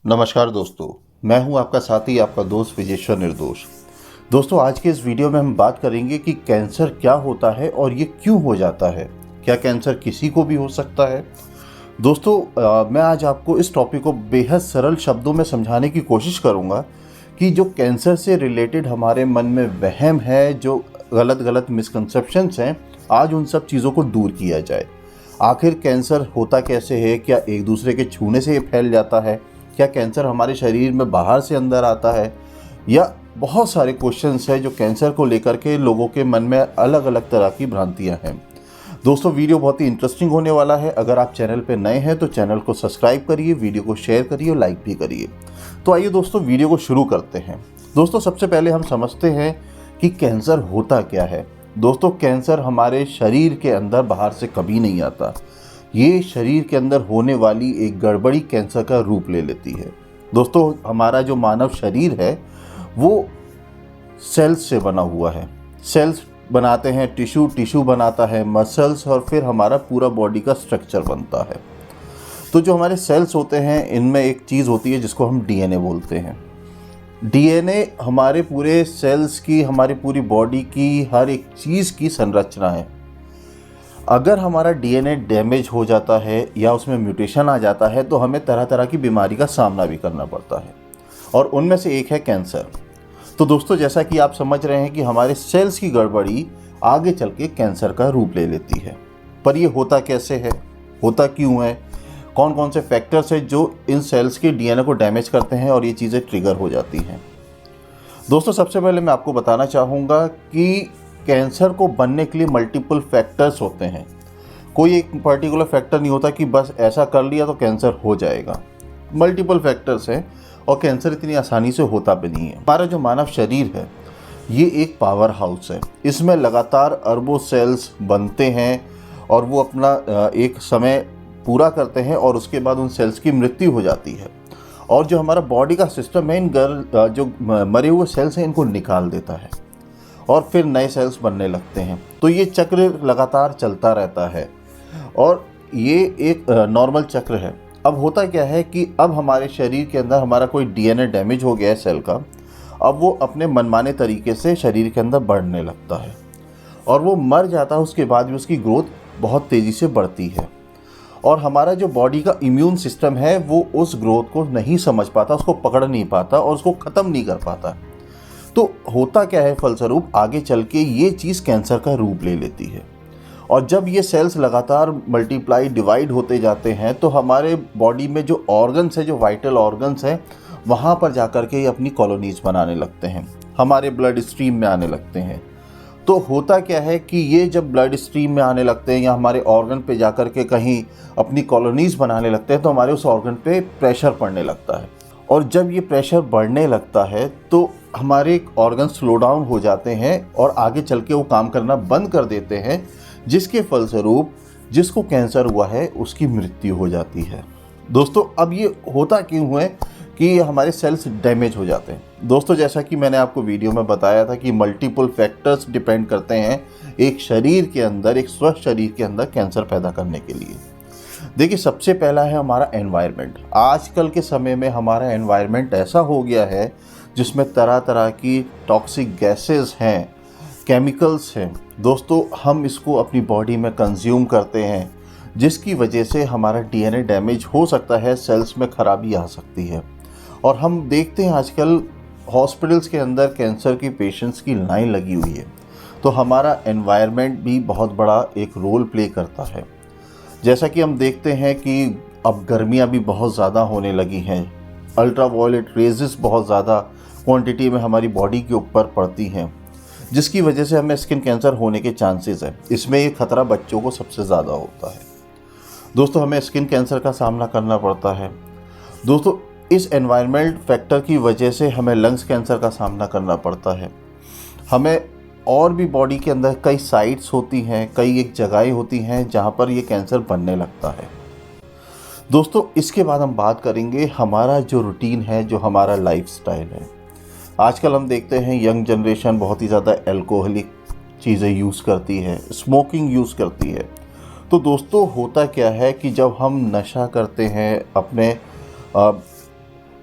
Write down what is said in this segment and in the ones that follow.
नमस्कार दोस्तों, मैं हूं आपका साथी, आपका दोस्त विजेश्वर निर्दोष। दोस्तों, आज के इस वीडियो में हम बात करेंगे कि कैंसर क्या होता है और ये क्यों हो जाता है। क्या कैंसर किसी को भी हो सकता है? दोस्तों, मैं आज आपको इस टॉपिक को बेहद सरल शब्दों में समझाने की कोशिश करूंगा कि जो कैंसर से रिलेटेड हमारे मन में वहम है, जो गलत गलत मिसकंसेप्शंस हैं, आज उन सब चीज़ों को दूर किया जाए। आखिर कैंसर होता कैसे है? क्या एक दूसरे के छूने से ये फैल जाता है? क्या कैंसर हमारे शरीर में बाहर से अंदर आता है? या बहुत सारे क्वेश्चंस हैं जो कैंसर को लेकर के लोगों के मन में अलग अलग तरह की भ्रांतियां हैं। दोस्तों, वीडियो बहुत ही इंटरेस्टिंग होने वाला है। अगर आप चैनल पर नए हैं तो चैनल को सब्सक्राइब करिए, वीडियो को शेयर करिए और लाइक भी करिए। तो आइए दोस्तों, वीडियो को शुरू करते हैं। दोस्तों, सबसे पहले हम समझते हैं कि कैंसर होता क्या है। दोस्तों, कैंसर हमारे शरीर के अंदर बाहर से कभी नहीं आता। ये शरीर के अंदर होने वाली एक गड़बड़ी कैंसर का रूप ले लेती है। दोस्तों, हमारा जो मानव शरीर है वो सेल्स से बना हुआ है। सेल्स बनाते हैं टिश्यू बनाता है मसल्स, और फिर हमारा पूरा बॉडी का स्ट्रक्चर बनता है। तो जो हमारे सेल्स होते हैं, इनमें एक चीज़ होती है जिसको हम डीएनए बोलते हैं। डीएनए हमारे पूरे सेल्स की, हमारी पूरी बॉडी की हर एक चीज़ की संरचना है। अगर हमारा डीएनए डैमेज हो जाता है या उसमें म्यूटेशन आ जाता है तो हमें तरह तरह की बीमारी का सामना भी करना पड़ता है, और उनमें से एक है कैंसर। तो दोस्तों, जैसा कि आप समझ रहे हैं कि हमारे सेल्स की गड़बड़ी आगे चल के कैंसर का रूप ले लेती है। पर ये होता कैसे है, होता क्यों है, कौन कौन से फैक्टर्स हैं जो इन सेल्स के डीएनए को डैमेज करते हैं और ये चीज़ें ट्रिगर हो जाती हैं। दोस्तों, सबसे पहले मैं आपको बताना चाहूँगा कि कैंसर को बनने के लिए मल्टीपल फैक्टर्स होते हैं। कोई एक पर्टिकुलर फैक्टर नहीं होता कि बस ऐसा कर लिया तो कैंसर हो जाएगा। मल्टीपल फैक्टर्स हैं और कैंसर इतनी आसानी से होता भी नहीं है। हमारा जो मानव शरीर है ये एक पावर हाउस है। इसमें लगातार अरबों सेल्स बनते हैं और वो अपना एक समय पूरा करते हैं और उसके बाद उन सेल्स की मृत्यु हो जाती है। और जो हमारा बॉडी का सिस्टम है, इन जो मरे हुए सेल्स हैं इनको निकाल देता है और फिर नए सेल्स बनने लगते हैं। तो ये चक्र लगातार चलता रहता है और ये एक नॉर्मल चक्र है। अब होता क्या है कि अब हमारे शरीर के अंदर हमारा कोई डीएनए डैमेज हो गया है सेल का। अब वो अपने मनमाने तरीके से शरीर के अंदर बढ़ने लगता है और वो मर जाता है। उसके बाद भी उसकी ग्रोथ बहुत तेज़ी से बढ़ती है और हमारा जो बॉडी का इम्यून सिस्टम है वो उस ग्रोथ को नहीं समझ पाता, उसको पकड़ नहीं पाता और उसको ख़त्म नहीं कर पाता। तो होता क्या है, फलस्वरूप आगे चल के ये चीज़ कैंसर का रूप ले लेती है। और जब ये सेल्स लगातार मल्टीप्लाई डिवाइड होते जाते हैं तो हमारे बॉडी में जो ऑर्गन्स है, जो वाइटल ऑर्गन्स हैं, वहाँ पर जाकर के ये अपनी कॉलोनीज बनाने लगते हैं, हमारे ब्लड स्ट्रीम में आने लगते हैं। तो होता क्या है कि ये जब ब्लड स्ट्रीम में आने लगते हैं या हमारे ऑर्गन पे जाकर के कहीं अपनी कॉलोनीज बनाने लगते हैं तो हमारे उस ऑर्गन पे प्रेशर पड़ने लगता है। और जब ये प्रेशर बढ़ने लगता है तो हमारे ऑर्गन स्लो डाउन हो जाते हैं और आगे चल के वो काम करना बंद कर देते हैं, जिसके फलस्वरूप जिसको कैंसर हुआ है उसकी मृत्यु हो जाती है। दोस्तों, अब ये होता क्यों है कि हमारे सेल्स डैमेज हो जाते हैं? दोस्तों, जैसा कि मैंने आपको वीडियो में बताया था कि मल्टीपल फैक्टर्स डिपेंड करते हैं एक शरीर के अंदर, एक स्वस्थ शरीर के अंदर कैंसर पैदा करने के लिए। देखिए, सबसे पहला है हमारा एनवायरनमेंट। आजकल के समय में हमारा एनवायरनमेंट ऐसा हो गया है जिसमें तरह तरह की टॉक्सिक गैसेस हैं, केमिकल्स हैं। दोस्तों, हम इसको अपनी बॉडी में कंज्यूम करते हैं, जिसकी वजह से हमारा डीएनए डैमेज हो सकता है, सेल्स में खराबी आ सकती है। और हम देखते हैं आजकल हॉस्पिटल्स के अंदर कैंसर की पेशेंट्स की लाइन लगी हुई है। तो हमारा एनवायरनमेंट भी बहुत बड़ा एक रोल प्ले करता है। जैसा कि हम देखते हैं कि अब गर्मियां भी बहुत ज़्यादा होने लगी हैं, अल्ट्रावायलेट रेजेस बहुत ज़्यादा क्वांटिटी में हमारी बॉडी के ऊपर पड़ती हैं, जिसकी वजह से हमें स्किन कैंसर होने के चांसेस हैं। इसमें ये खतरा बच्चों को सबसे ज़्यादा होता है। दोस्तों, हमें स्किन कैंसर का सामना करना पड़ता है। दोस्तों, इस एनवायरनमेंट फैक्टर की वजह से हमें लंग्स कैंसर का सामना करना पड़ता है। हमें और भी बॉडी के अंदर कई साइट्स होती हैं, कई एक जगहें होती हैं जहाँ पर ये कैंसर बनने लगता है। दोस्तों, इसके बाद हम बात करेंगे हमारा जो रूटीन है, जो हमारा लाइफस्टाइल है। आजकल हम देखते हैं यंग जनरेशन बहुत ही ज़्यादा अल्कोहलिक चीज़ें यूज़ करती है, स्मोकिंग यूज़ करती है। तो दोस्तों, होता क्या है कि जब हम नशा करते हैं, अपने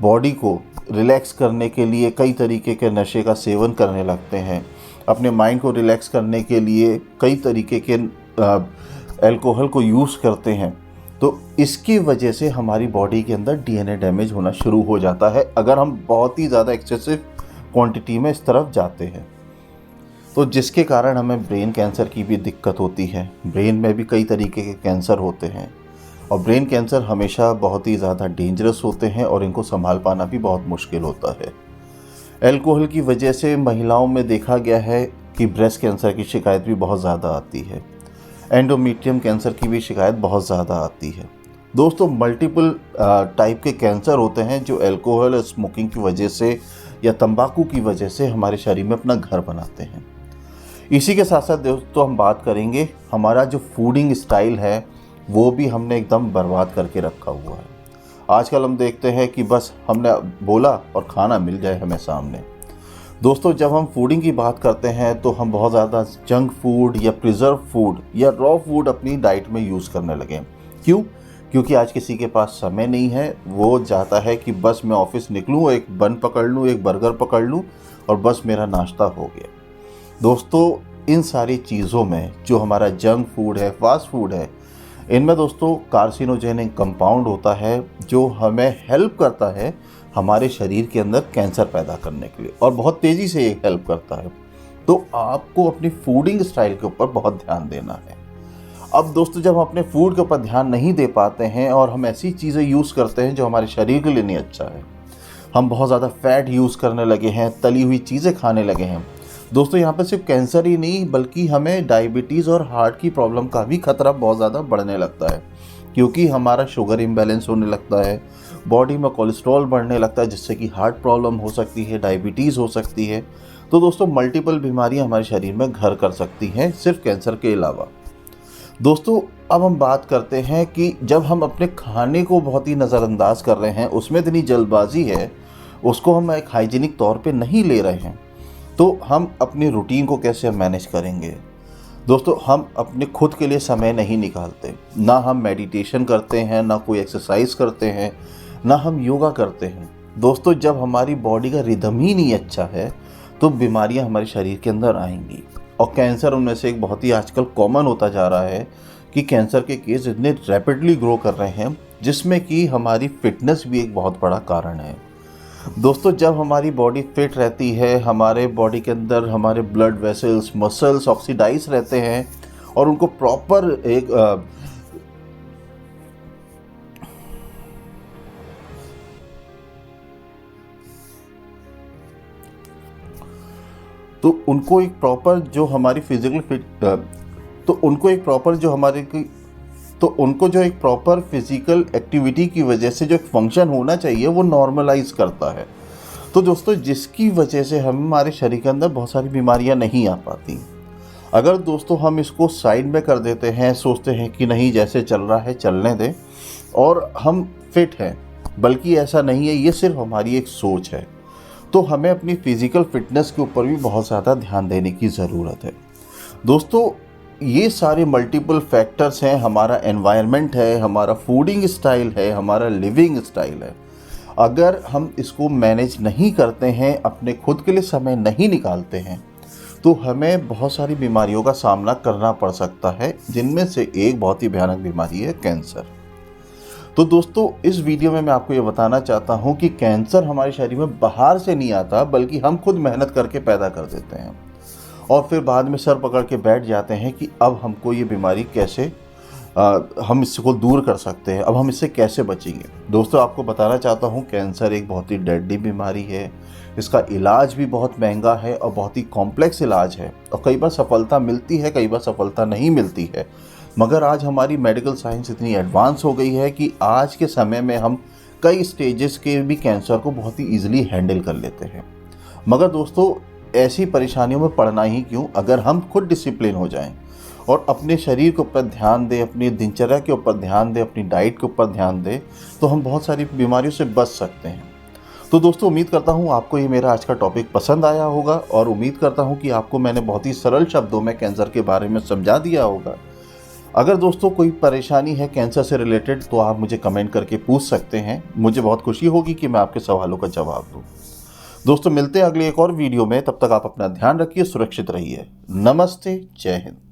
बॉडी को रिलैक्स करने के लिए कई तरीके के नशे का सेवन करने लगते हैं, अपने माइंड को रिलैक्स करने के लिए कई तरीके के अल्कोहल को यूज़ करते हैं, तो इसकी वजह से हमारी बॉडी के अंदर डीएनए डैमेज होना शुरू हो जाता है अगर हम बहुत ही ज़्यादा एक्सेसिव क्वांटिटी में इस तरफ जाते हैं। तो जिसके कारण हमें ब्रेन कैंसर की भी दिक्कत होती है। ब्रेन में भी कई तरीके के कैंसर होते हैं और ब्रेन कैंसर हमेशा बहुत ही ज़्यादा डेंजरस होते हैं और इनको संभाल पाना भी बहुत मुश्किल होता है। अल्कोहल की वजह से महिलाओं में देखा गया है कि ब्रेस्ट कैंसर की शिकायत भी बहुत ज़्यादा आती है, एंडोमेट्रियम कैंसर की भी शिकायत बहुत ज़्यादा आती है। दोस्तों, मल्टीपल टाइप के कैंसर होते हैं जो अल्कोहल और स्मोकिंग की वजह से या तंबाकू की वजह से हमारे शरीर में अपना घर बनाते हैं। इसी के साथ साथ दोस्तों हम बात करेंगे हमारा जो फूडिंग स्टाइल है वो भी हमने एकदम बर्बाद करके रखा हुआ है। आजकल हम देखते हैं कि बस हमने बोला और खाना मिल जाए हमें सामने। दोस्तों, जब हम फूडिंग की बात करते हैं तो हम बहुत ज़्यादा जंक फूड या प्रिजर्व फूड या रॉ फूड अपनी डाइट में यूज़ करने लगे। क्यों? क्योंकि आज किसी के पास समय नहीं है। वो चाहता है कि बस मैं ऑफिस निकलूँ, एक बन पकड़ लूँ, एक बर्गर पकड़ लूँ और बस मेरा नाश्ता हो गया। दोस्तों, इन सारी चीज़ों में जो हमारा जंक फूड है, फास्ट फूड है, इनमें दोस्तों कार्सिनोजेनिक कंपाउंड होता है जो हमें हेल्प करता है हमारे शरीर के अंदर कैंसर पैदा करने के लिए और बहुत तेज़ी से ये हेल्प करता है। तो आपको अपनी फूडिंग स्टाइल के ऊपर बहुत ध्यान देना है। अब दोस्तों, जब हम अपने फूड के ऊपर ध्यान नहीं दे पाते हैं और हम ऐसी चीज़ें यूज़ करते हैं जो हमारे शरीर के लिए नहीं अच्छा है, हम बहुत ज़्यादा फैट यूज़ करने लगे हैं, तली हुई चीज़ें खाने लगे हैं, दोस्तों यहाँ पर सिर्फ कैंसर ही नहीं बल्कि हमें डायबिटीज़ और हार्ट की प्रॉब्लम का भी खतरा बहुत ज़्यादा बढ़ने लगता है, क्योंकि हमारा शुगर इम्बैलेंस होने लगता है, बॉडी में कोलेस्ट्रॉल बढ़ने लगता है जिससे कि हार्ट प्रॉब्लम हो सकती है, डायबिटीज़ हो सकती है। तो दोस्तों, मल्टीपल बीमारियां हमारे शरीर में घर कर सकती हैं सिर्फ कैंसर के अलावा। दोस्तों, अब हम बात करते हैं कि जब हम अपने खाने को बहुत ही नज़रअंदाज कर रहे हैं, उसमें इतनी जल्दबाजी है, उसको हम एक हाइजीनिक तौर पे नहीं ले रहे हैं, तो हम अपनी रूटीन को कैसे मैनेज करेंगे। दोस्तों, हम अपने खुद के लिए समय नहीं निकालते, ना हम मेडिटेशन करते हैं, ना कोई एक्सरसाइज करते हैं, ना हम योगा करते हैं। दोस्तों, जब हमारी बॉडी का रिदम ही नहीं अच्छा है तो बीमारियां हमारे शरीर के अंदर आएंगी और कैंसर उनमें से एक बहुत ही आजकल कॉमन होता जा रहा है कि कैंसर के केस इतने रैपिडली ग्रो कर रहे हैं जिसमें कि हमारी फिटनेस भी एक बहुत बड़ा कारण है। दोस्तों, जब हमारी बॉडी फिट रहती है, हमारे बॉडी के अंदर हमारे ब्लड वेसल्स, मसल्स ऑक्सीडाइज रहते हैं और उनको प्रॉपर एक तो उनको एक प्रॉपर जो हमारी फिजिकल फिट तो उनको एक प्रॉपर जो हमारे तो उनको जो एक प्रॉपर फिजिकल एक्टिविटी की वजह से जो एक फंक्शन होना चाहिए वो नॉर्मलाइज करता है। तो दोस्तों, जिसकी वजह से हमारे शरीर के अंदर बहुत सारी बीमारियां नहीं आ पाती। अगर दोस्तों हम इसको साइड में कर देते हैं, सोचते हैं कि नहीं जैसे चल रहा है चलने दें और हम फिट हैं, बल्कि ऐसा नहीं है, ये सिर्फ हमारी एक सोच है, तो हमें अपनी फिजिकल फिटनेस के ऊपर भी बहुत ज़्यादा ध्यान देने की ज़रूरत है। दोस्तों, ये सारे मल्टीपल फैक्टर्स हैं, हमारा एनवायरनमेंट है, हमारा फूडिंग स्टाइल है, हमारा लिविंग स्टाइल है। अगर हम इसको मैनेज नहीं करते हैं, अपने खुद के लिए समय नहीं निकालते हैं, तो हमें बहुत सारी बीमारियों का सामना करना पड़ सकता है, जिनमें से एक बहुत ही भयानक बीमारी है कैंसर। तो दोस्तों, इस वीडियो में मैं आपको ये बताना चाहता हूँ कि कैंसर हमारे शरीर में बाहर से नहीं आता, बल्कि हम खुद मेहनत करके पैदा कर देते हैं और फिर बाद में सर पकड़ के बैठ जाते हैं कि अब हमको ये बीमारी कैसे हम इसको दूर कर सकते हैं, अब हम इससे कैसे बचेंगे। दोस्तों, आपको बताना चाहता हूँ कैंसर एक बहुत ही डेडली बीमारी है। इसका इलाज भी बहुत महंगा है और बहुत ही कॉम्प्लेक्स इलाज है और कई बार सफलता मिलती है, कई बार सफलता नहीं मिलती है। मगर आज हमारी मेडिकल साइंस इतनी एडवांस हो गई है कि आज के समय में हम कई स्टेजेस के भी कैंसर को बहुत ही ईजिली हैंडल कर लेते हैं। मगर दोस्तों, ऐसी परेशानियों में पड़ना ही क्यों, अगर हम खुद डिसिप्लिन हो जाएं और अपने शरीर के ऊपर ध्यान दें, अपनी दिनचर्या के ऊपर ध्यान दें, अपनी डाइट के ऊपर ध्यान दें, तो हम बहुत सारी बीमारियों से बच सकते हैं। तो दोस्तों, उम्मीद करता हूँ आपको ये मेरा आज का टॉपिक पसंद आया होगा और उम्मीद करता हूँ कि आपको मैंने बहुत ही सरल शब्दों में कैंसर के बारे में समझा दिया होगा। अगर दोस्तों कोई परेशानी है कैंसर से रिलेटेड तो आप मुझे कमेंट करके पूछ सकते हैं। मुझे बहुत खुशी होगी कि मैं आपके सवालों का जवाब दूं। दोस्तों मिलते हैं अगले एक और वीडियो में, तब तक आप अपना ध्यान रखिए, सुरक्षित रहिए। नमस्ते, जय हिंद।